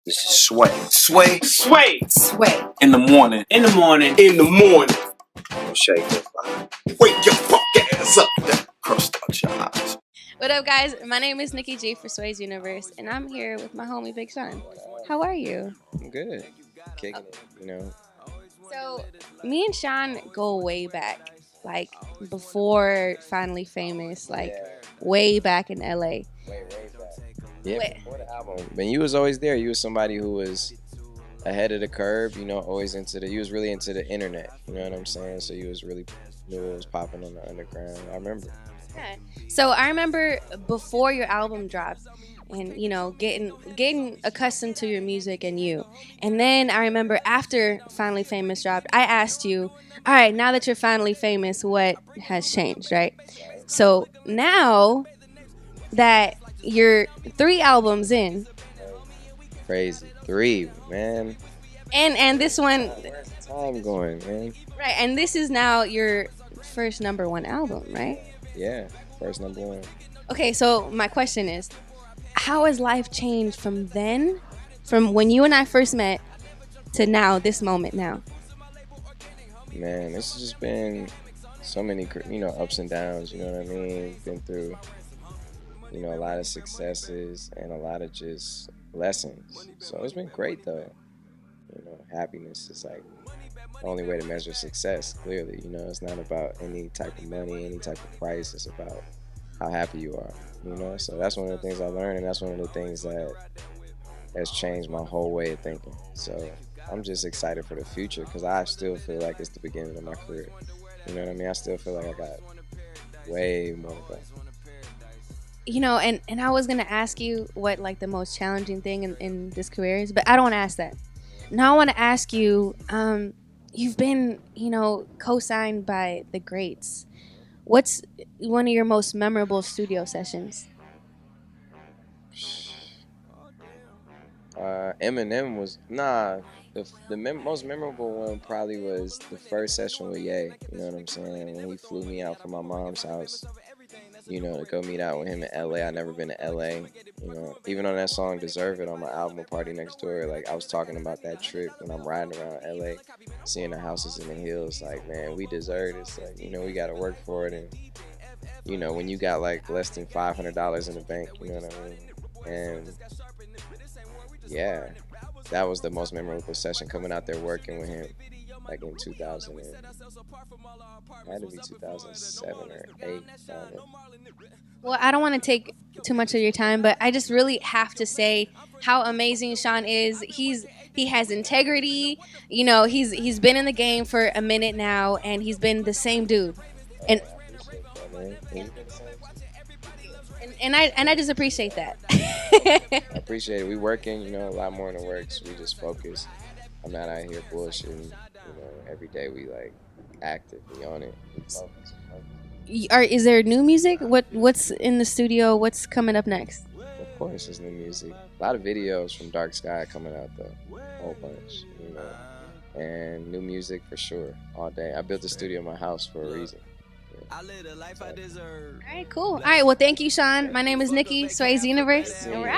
This is Sway. Sway. Sway. Sway. In the morning. In the morning. In the morning. Shake that fire. Wake your fuck ass up. Then crust out your eyes. What up, guys? My name is Nikki G for Sway's Universe, and I'm here with my homie Big Sean. How are you? I'm good. Kicking it, you know. So, me and Sean go way back, like before Finally Famous, like way back in LA. Way back. Yeah, Wait. before the album. But you was always there. You was somebody who was ahead of the curve, you know, always you was really into the internet, you know what I'm saying? So you was really knew what was popping on the underground. I remember. Yeah. So I remember before your album dropped, and you know, getting accustomed to your music and you. And then I remember after Finally Famous dropped, I asked you, all right, now that you're finally famous, what has changed, right? So now that you're 3 albums in, Crazy. 3, man. and this one, Where's the time going, man? right, and this is now your first #1 album, right? Yeah, first #1. Okay, so my question is, how has life changed from then, from when you and I first met, to now, this moment now? Man, this has just been so many, you know, ups and downs, you know what I mean? Been through, you know, a lot of successes and a lot of just lessons. So it's been great, though. You know, happiness is like the only way to measure success, clearly. You know, it's not about any type of money, any type of price. It's about how happy you are, you know? So that's one of the things I learned, and that's one of the things that has changed my whole way of thinking. So I'm just excited for the future because I still feel like it's the beginning of my career. You know what I mean? I still feel like I got way more to go. You know, and I was gonna ask you what like the most challenging thing in this career is, but I don't want to ask that. Now I want to ask you, you've been, you know, co-signed by the greats. What's one of your most memorable studio sessions? Eminem was the most memorable one probably was the first session with Ye. You know what I'm saying? When he flew me out from my mom's house, you know, to go meet out with him in LA. I never been to LA. You know, even on that song "Deserve It" on my album "A Party Next Door," like I was talking about that trip when I'm riding around LA, seeing the houses in the hills. Like, man, we deserve this. Like, you know, we got to work for it. And you know, when you got like less than $500 in the bank, you know what I mean? And yeah, that was the most memorable session, coming out there working with him, like in 2000. Had to be 2007 or 8. Well, I don't want to take too much of your time, but I just really have to say how amazing Sean is. He has integrity. You know, he's been in the game for a minute now, and he's been the same dude. And I just appreciate that. I appreciate it. We working, you know, a lot more in the works. We just focus. I'm not out here bullshitting. You know, every day we like actively on it. Is there new music? What's in the studio? What's coming up next? Of course, there's new music. A lot of videos from Dark Sky coming out though, a whole bunch, you know, and new music for sure all day. I built the studio in my house for a reason. Yeah. All right, cool. All right, well, thank you, Sean. My name is Nikki, Sway's Universe, and we're out.